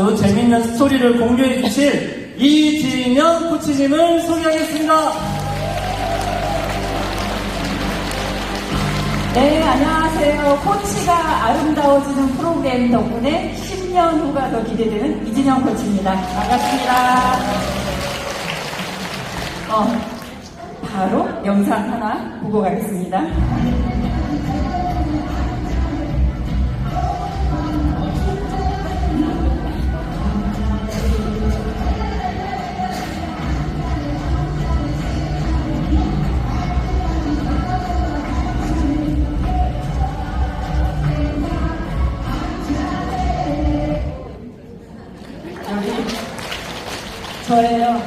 재밌는 스토리를 공유해 주실 이진영 코치님을 소개하겠습니다. 네, 안녕하세요. 코치가 아름다워지는 프로그램 덕분에 10년 후가 더 기대되는 이진영 코치입니다. 반갑습니다. 바로 영상 하나 보고 가겠습니다. 저예요.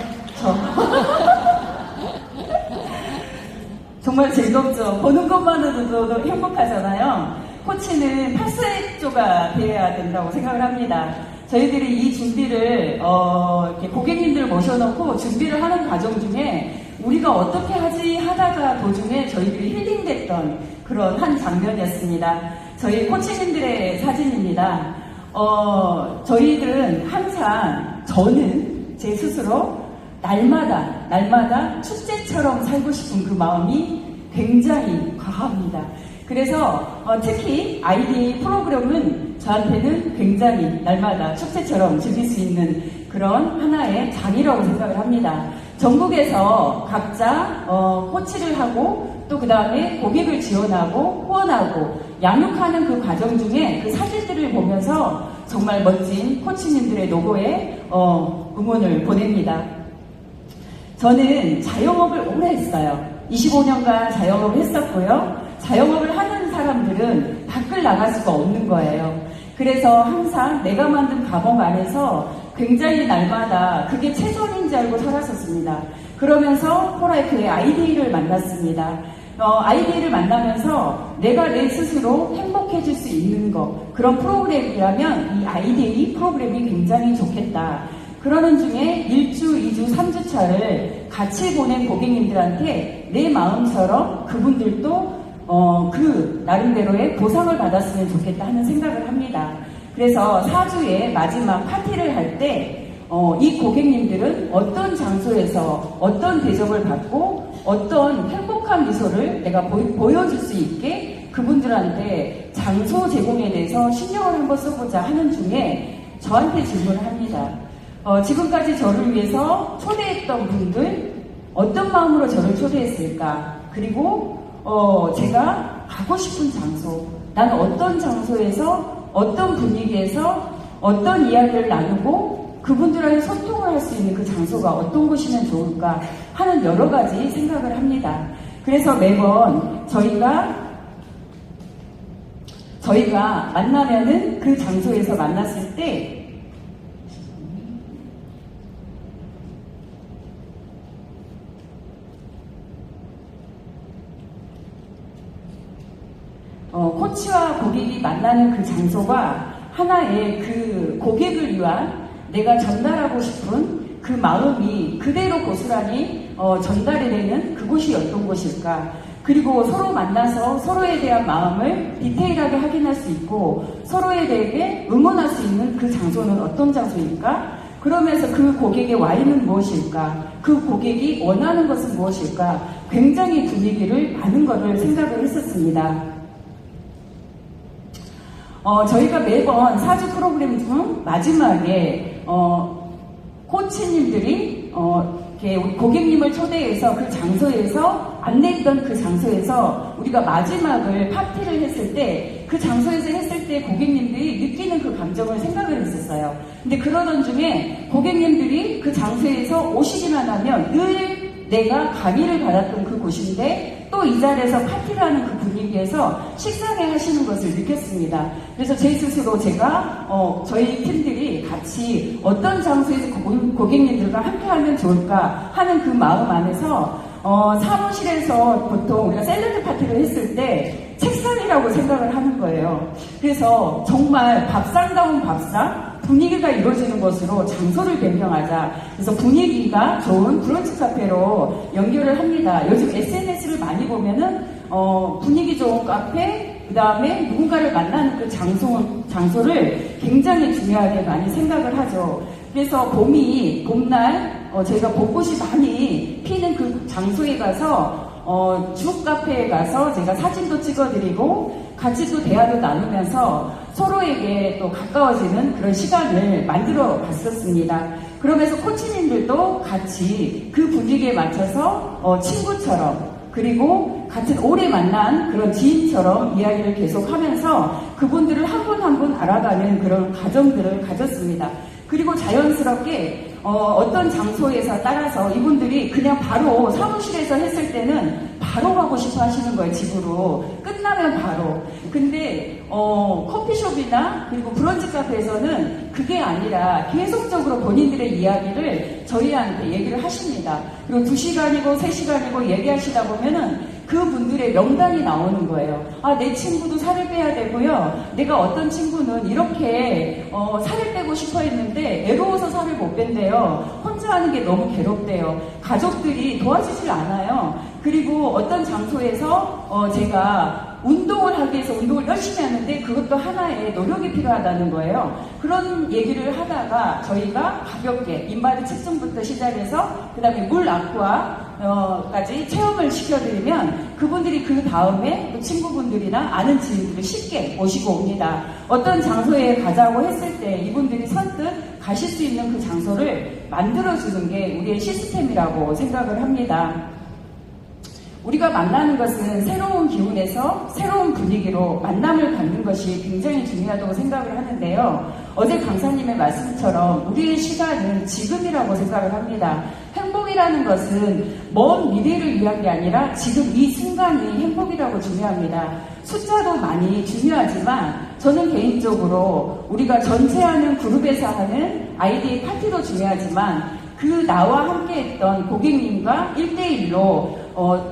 정말 즐겁죠. 보는 것만으로도 행복하잖아요. 코치는 팔색조가 되어야 된다고 생각을 합니다. 저희들이 이 준비를 이렇게 고객님들 모셔놓고 준비를 하는 과정 중에 우리가 어떻게 하지 하다가 도중에 저희들이 힐링됐던 그런 한 장면이었습니다. 저희 코치님들의 사진입니다. 저희들은 항상 저는 제 스스로 날마다 축제처럼 살고 싶은 그 마음이 굉장히 과합니다. 그래서 특히 아이디 프로그램은 저한테는 굉장히 날마다 축제처럼 즐길 수 있는 그런 하나의 장이라고 생각을 합니다. 전국에서 각자 코치를 하고 또 그 다음에 고객을 지원하고 후원하고 양육하는 그 과정 중에 그 사진들을 보면서 정말 멋진 코치님들의 노고에 응원을 보냅니다. 저는 자영업을 오래 했어요. 25년간 자영업을 했었고요. 자영업을 하는 사람들은 밖을 나갈 수가 없는 거예요. 그래서 항상 내가 만든 감옥 안에서 굉장히 날마다 그게 최선인 줄 알고 살았었습니다. 그러면서 포라이프의 아이디를 만났습니다. 아이디를 만나면서 내가 내 스스로 행복해질 수 있는 것, 그런 프로그램이라면 이 아이디 프로그램이 굉장히 좋겠다. 그러는 중에 1주, 2주, 3주 차를 같이 보낸 고객님들한테 내 마음처럼 그분들도 그 나름대로의 보상을 받았으면 좋겠다 하는 생각을 합니다. 그래서 4주의 마지막 파티를 할 때 이 고객님들은 어떤 장소에서 어떤 대접을 받고 어떤 행복한 미소를 내가 보여줄 수 있게 그분들한테 장소 제공에 대해서 신경을 한번 써보자 하는 중에 저한테 질문을 합니다. 지금까지 저를 위해서 초대했던 분들 어떤 마음으로 저를 초대했을까? 그리고 제가 가고 싶은 장소, 나는 어떤 장소에서 어떤 분위기에서 어떤 이야기를 나누고 그분들하고 소통을 할 수 있는 그 장소가 어떤 곳이면 좋을까 하는 여러 가지 생각을 합니다. 그래서 매번 저희가 만나면은 그 장소에서 만났을 때 코치와 고객이 만나는 그 장소가 하나의 그 고객을 위한 내가 전달하고 싶은 그 마음이 그대로 고스란히 전달이 되는 그곳이 어떤 곳일까? 그리고 서로 만나서 서로에 대한 마음을 디테일하게 확인할 수 있고 서로에 대해 응원할 수 있는 그 장소는 어떤 장소일까? 그러면서 그 고객의 와인은 무엇일까? 그 고객이 원하는 것은 무엇일까? 굉장히 분위기를 아는 것을 생각을 했었습니다. 저희가 매번 4주 프로그램 중 마지막에 코치님들이 이렇게 고객님을 초대해서 그 장소에서 안내했던 그 장소에서 우리가 마지막을 파티를 했을 때 그 장소에서 했을 때 고객님들이 느끼는 그 감정을 생각을 했었어요. 근데 그러던 중에 고객님들이 그 장소에서 오시기만 하면 늘 내가 강의를 받았던 그 곳인데 또 이 자리에서 파티를 하는 그 분위기에서 식사를 하시는 것을 느꼈습니다. 그래서 제 스스로 제가 저희 팀들이 같이 어떤 장소에서 고객님들과 함께 하면 좋을까 하는 그 마음 안에서 사무실에서 보통 우리가 샐러드 파티를 했을 때 책상이라고 생각을 하는 거예요. 그래서 정말 밥상다운 밥상, 분위기가 이루어지는 것으로 장소를 변경하자. 그래서 분위기가 좋은 브런치 카페로 연결을 합니다. 요즘 SNS를 많이 보면은 분위기 좋은 카페, 다음에 누군가를 만나는 그 장소를 굉장히 중요하게 많이 생각을 하죠. 그래서 봄날 저희가 벚꽃이 많이 피는 그 장소에 가서 쭉 카페에 가서 제가 사진도 찍어드리고 같이 또 대화도 나누면서 서로에게 또 가까워지는 그런 시간을 만들어 봤었습니다. 그러면서 코치님들도 같이 그 분위기에 맞춰서 친구처럼 그리고 같은 오래 만난 그런 지인처럼 이야기를 계속 하면서 그분들을 한 분 한 분 알아가는 그런 과정들을 가졌습니다. 그리고 자연스럽게 어떤 장소에서 따라서 이분들이 그냥 바로 사무실에서 했을 때는 바로 가고 싶어 하시는 거예요, 집으로. 끝나면 바로. 근데 커피숍이나 그리고 브런치 카페에서는 그게 아니라 계속적으로 본인들의 이야기를 저희한테 얘기를 하십니다. 그리고 2시간이고 3시간이고 얘기하시다 보면은 그분들의 명단이 나오는 거예요. 아, 내 친구도 살을 빼야 되고요. 내가 어떤 친구는 이렇게 살을 빼고 싶어 했는데 외로워서 살을 못 뺀대요. 혼자 하는 게 너무 괴롭대요. 가족들이 도와주질 않아요. 그리고 어떤 장소에서 제가 운동을 하기 위해서 운동을 열심히 하는데 그것도 하나의 노력이 필요하다는 거예요. 그런 얘기를 하다가 저희가 가볍게 인바디 측정부터 시작해서 그 다음에 물 아쿠아까지 체험을 시켜드리면 그분들이 그 다음에 또 친구분들이나 아는 지인들을 쉽게 모시고 옵니다. 어떤 장소에 가자고 했을 때 이분들이 선뜻 가실 수 있는 그 장소를 만들어주는 게 우리의 시스템이라고 생각을 합니다. 우리가 만나는 것은 새로운 기운에서 새로운 분위기로 만남을 갖는 것이 굉장히 중요하다고 생각을 하는데요. 어제 강사님의 말씀처럼 우리의 시간은 지금이라고 생각을 합니다. 행복이라는 것은 먼 미래를 위한 게 아니라 지금 이 순간이 행복이라고 중요합니다. 숫자도 많이 중요하지만 저는 개인적으로 우리가 전체 하는 그룹에서 하는 아이디의 파티도 중요하지만 그 나와 함께 했던 고객님과 1대1로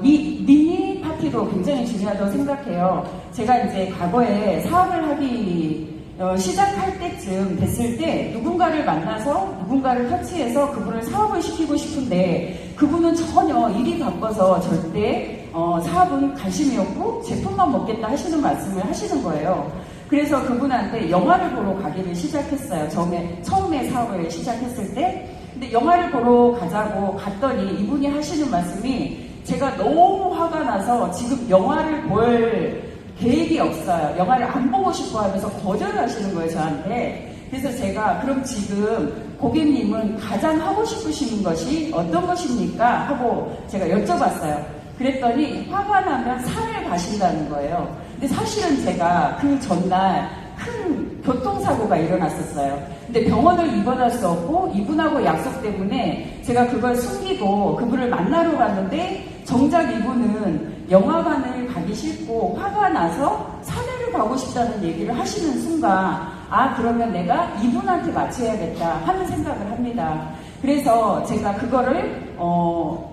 미니 파티도 굉장히 중요하다고 생각해요. 제가 이제 과거에 사업을 하기 시작할 때쯤 됐을 때 누군가를 만나서 누군가를 터치해서 그분을 사업을 시키고 싶은데 그분은 전혀 일이 바빠서 절대 사업은 관심이 없고 제품만 먹겠다 하시는 말씀을 하시는 거예요. 그래서 그분한테 영화를 보러 가기를 시작했어요. 처음에 사업을 시작했을 때. 근데 영화를 보러 가자고 갔더니 이분이 하시는 말씀이 제가 너무 화가 나서 지금 영화를 볼 계획이 없어요. 영화를 안 보고 싶어 하면서 거절을 하시는 거예요, 저한테. 그래서 제가 그럼 지금 고객님은 가장 하고 싶으신 것이 어떤 것입니까? 하고 제가 여쭤봤어요. 그랬더니 화가 나면 산을 가신다는 거예요. 근데 사실은 제가 그 전날 큰 교통사고가 일어났었어요. 근데 병원을 입원할 수 없고 이분하고 약속 때문에 제가 그걸 숨기고 그분을 만나러 갔는데 정작 이분은 영화관을 가기 싫고 화가 나서 산에를 가고 싶다는 얘기를 하시는 순간 아 그러면 내가 이분한테 맞춰야겠다 하는 생각을 합니다. 그래서 제가 그거를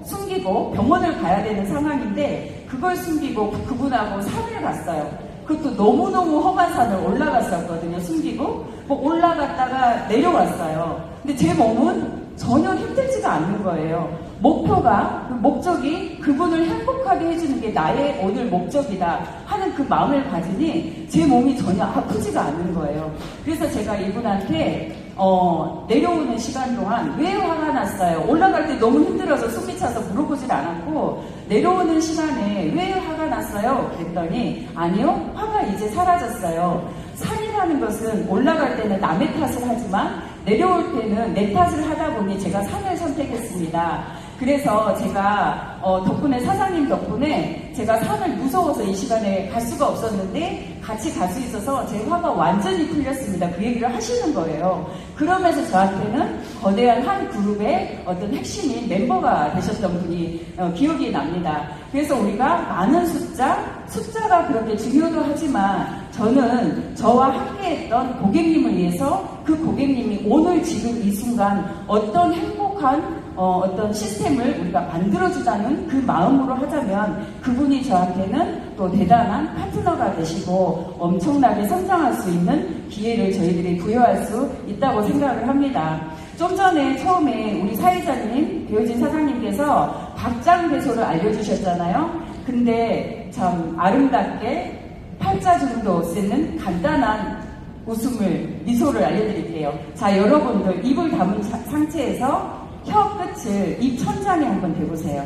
숨기고 병원을 가야 되는 상황인데 그걸 숨기고 그분하고 산을 갔어요. 그것도 너무너무 험한 산을 올라갔었거든요. 숨기고 올라갔다가 내려왔어요. 근데 제 몸은 전혀 힘들지가 않는 거예요. 목적이 그분을 행복하게 해주는 게 나의 오늘 목적이다 하는 그 마음을 가지니 제 몸이 전혀 아프지가 않는 거예요. 그래서 제가 이분한테 내려오는 시간 동안 왜 화가 났어요? 올라갈 때 너무 힘들어서 숨이 차서 물어보질 않았고 내려오는 시간에 왜 화가 났어요? 그랬더니 아니요, 화가 이제 사라졌어요. 산이라는 것은 올라갈 때는 남의 탓을 하지만 내려올 때는 내 탓을 하다 보니 제가 산을 선택했습니다. 그래서 제가 덕분에 사장님 덕분에 제가 산을 무서워서 이 시간에 갈 수가 없었는데 같이 갈 수 있어서 제 화가 완전히 풀렸습니다. 그 얘기를 하시는 거예요. 그러면서 저한테는 거대한 한 그룹의 어떤 핵심인 멤버가 되셨던 분이 기억이 납니다. 그래서 우리가 많은 숫자가 그렇게 중요도 하지만 저는 저와 함께했던 고객님을 위해서 그 고객님이 오늘 지금 이 순간 어떤 행복한 어떤 시스템을 우리가 만들어주자는 그 마음으로 하자면 그분이 저한테는 또 대단한 파트너가 되시고 엄청나게 성장할 수 있는 기회를 저희들이 부여할 수 있다고 생각을 합니다. 좀 전에 처음에 우리 사회자님, 배우진 사장님께서 박장대소를 알려주셨잖아요. 근데 참 아름답게 팔자주름도 없애는 간단한 웃음을, 미소를 알려드릴게요. 자, 여러분들 입을 담은 상태에서 혀 끝을 입 천장에 한번 대보세요.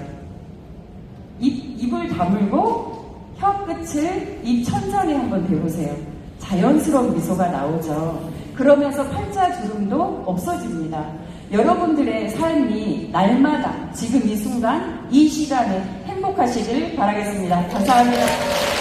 입을 다물고 혀 끝을 입 천장에 한번 대보세요. 자연스러운 미소가 나오죠. 그러면서 팔자주름도 없어집니다. 여러분들의 삶이 날마다 지금 이 순간 이 시간에 행복하시길 바라겠습니다. 감사합니다.